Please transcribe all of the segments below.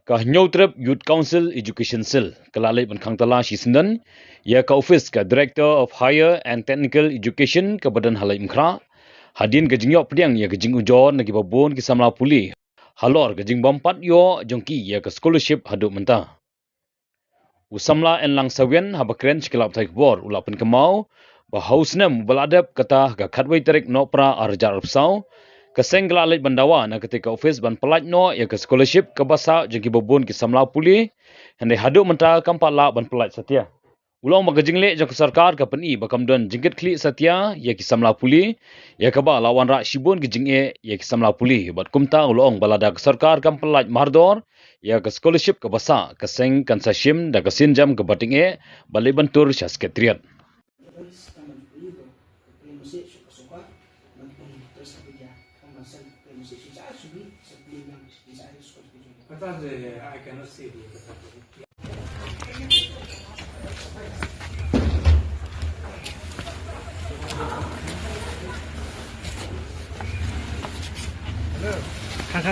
Ka Nyautrep Youth Council Education Cell kelalai ban tala Shisnan ya ka office ka Director of Higher and Technical Education ka Badan Halai Mkhra hadin ka jingyok pediang ya ka jing ujon nagi babon ki samla puli halor ka jing bompat yo jongki ya ka scholarship haduk mentah usamla en lang sawen habakren sekelap taik bor ulapan kemau bahausnem baladap kata ka khatwai tarik nopra arjar psau kaseng kelalai bandawa na ketika office ban pelaj no ya ka scholarship ka basa jongki babon ki samla puli handai haduk mentah kampala ban pelaj satya ulang magajingle jang sarkar ka pani bakamdon jingket kli satya ya ki samla puli ya ka ba lawan rak shibun ki jinge ya ki samla puli bat kumta ulang balada ka sarkar kam pelaj mardor ya ka scholarship ka basa ka seng kansashim da ka sinjam ka batinge balai bantur syaskriat I cannot see the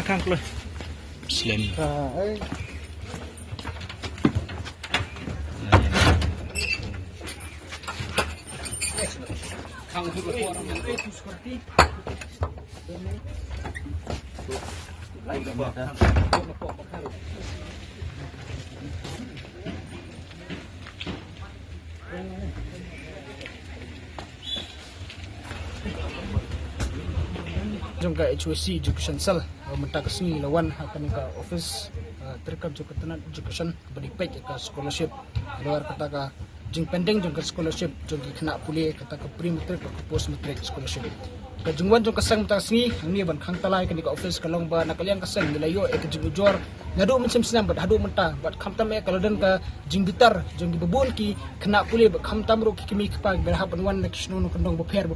Kang keluar. Slam. Kang seperti jangka HWC Education Cell mentak sini lawan akan ke office terkait juga tenan education beripek ke scholarship luar kata ke jing pending jangka scholarship jangki kena pulih kata ke pre-matric ke post-matric scholarship ke jungwan jangka sang mentak sini ni ban khang talai ke office kalong ba nakalian kasang nilayo ke jing ujor ngadu mencem senam bat hadu mentah bat khamtam kalau dan ke jing gitar jangki bebun ki kena pulih bat khamtam ro ki kimi kepag berhapan wan nak snu kendong beper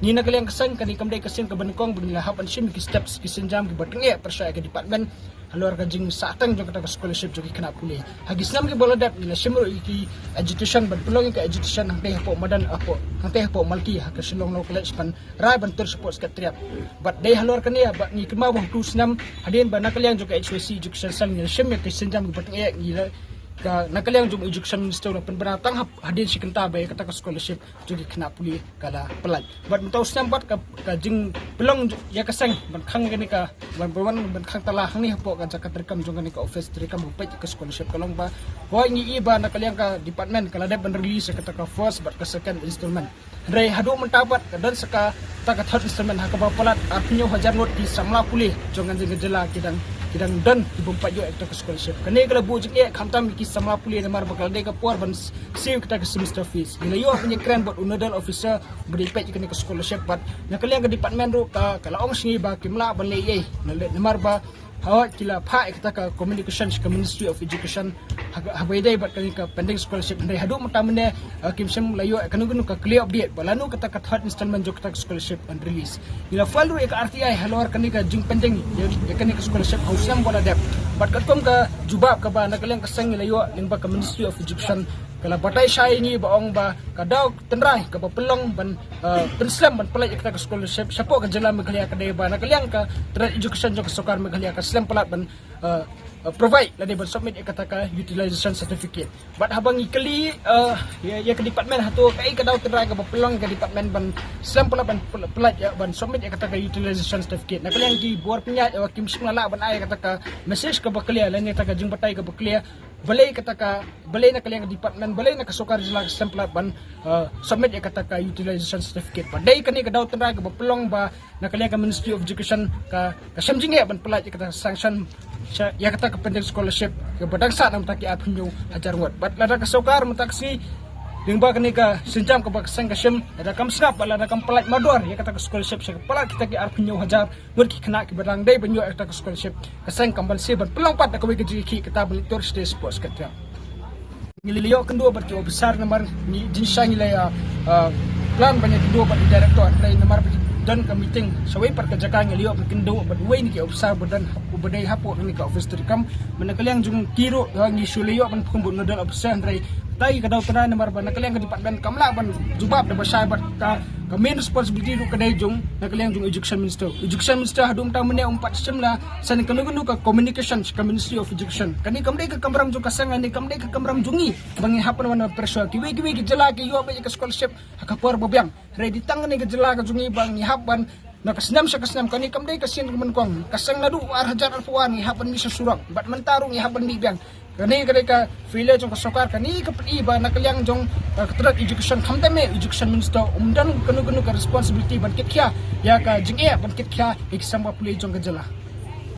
ni nakalian kasang kan kamdai kasing ke benekong bernilai hapan sim ki steps ki senjam ki batenge persaya ke department haluar ka jing satang jang kata scholarship jogi kena pulih hagi senam ki boladap nilai simro ki education ban pelong ke education hang teh po madan apo hang teh po malki hak silong lo college pan rai ban tur support sekretariat bat dai haluar kan ya bat ni kemau bang tu senam hadin ban nakalian juga HWC education sang ni sim ki senjam ki batenge ngila ka nakaliang jum education minister na penberatang hadin si kenta bay kata ka scholarship jadi kena pulih kala pelaj bat mentau sambat ka jing pelong ya kasang ban khang gani ka ban khang tala hang ni hapo ka jakat rekam jong gani ka office rekam bupet ka scholarship kalong ba ho ngi iba nakaliang ka department kala da ban release kata ka first bat ka second installment dai hadu mentabat ka dan saka ta ka third installment ha ka ba pelat artinyo hajar not di samla pulih jong gani jela kidang dan ibumpat yo ekta scholarship kane kala bujik e khamtam ki sama puli namar bakal de ka por ban sim kita ke semester fees gila yo punya keren buat nodal officer beripet kane ke scholarship bat nakalian ke department ro ka kala ong singi ba kimla ban le ye namar ba hawa kila pha ekta ka communication ke ministry of education habai dai bat kane ka pending scholarship ndai hadu mutamne kimsem layo kanu ka clear update balanu kata ka third installment jo kata scholarship and release ila falu ek RTI halor kane ka jing pending ya kane ka scholarship hausam bola dep bat katom ka jubab ka ba nakalian ka sang layo lingba ka ministry of education kala batai syai ni baong ba kadau tenrai ka pelong ban prislam ban pelai ka scholarship sapo ka jela meghalia ka dai ba nakalian ka trade education jo ka sokar meghalia ka slam pelat ban provide la ban submit kata ka utilization certificate bat habang ikali ya ke department hatu kai kadau tenrai ka pelong ka department ban slam pelat ban pelat ya ban submit kata ka utilization certificate nakalian ki bor punya kim simala ban ai kata ka message ka baklia la ni kata ka jing batai ka baklia balai kata ka balai na kaliang department balai na kasukar jela stempel ban submit ya kata ka utilization certificate padai kani ka daw tenra ka pelong ba na kaliang ka ministry of education ka samjing ya ban pelat ya kata sanction ya kata ka pending scholarship ka badangsa nam taki apnyo hajar ngot bat lada kasukar mentaksi lingba kani ka senjam ka baksang ka sim ada kam snap bala kam pelat mador ya kata ka scholarship sa pelat kita ki apnyo hajar ngot ki kena ki badang dai banyo kata ka scholarship kasang kambal si ban pelang pat ka wi ki kita belitur state sports kata ngiliyo kedua berarti besar nomor ni jinsang nilai plan banyak kedua berarti director dari nomor dan ke meeting sawai perkerjakan ngiliyo berkendo berway ni ke besar badan badai hapo ni ke office terkam menakaliang jung kiro ngi suliyo ban pembun nodal officer dari dai ka daw tanan mar ban nakaliang ka department kamla ban jubab da basay bat ka main responsibility ru kadai jong nakaliang jong education minister hadum ta mene 4 sem la san kanu ka communication ka Ministry of Education kani kamdai ka kamram jong kasangan ni kamdai ka kamram jongi bangi hapan wana perso kiwi ki jela ki yo ba ka scholarship hakapor babyang ready tang ni ka jela ka jongi bangi hapan nakasnam sa kasnam kani kamdai kasin kemenkong kasang nadu arhajar alfuan ni hapan mi susurang bat mentarung ni hapan bibyang kani ka village jong kasokar kani ka iba nakaliang jong katrat education khamdame education minister umdan kanu ka responsibility ban kitya ya ka jingya ban kitya iksamba puli jong ka jela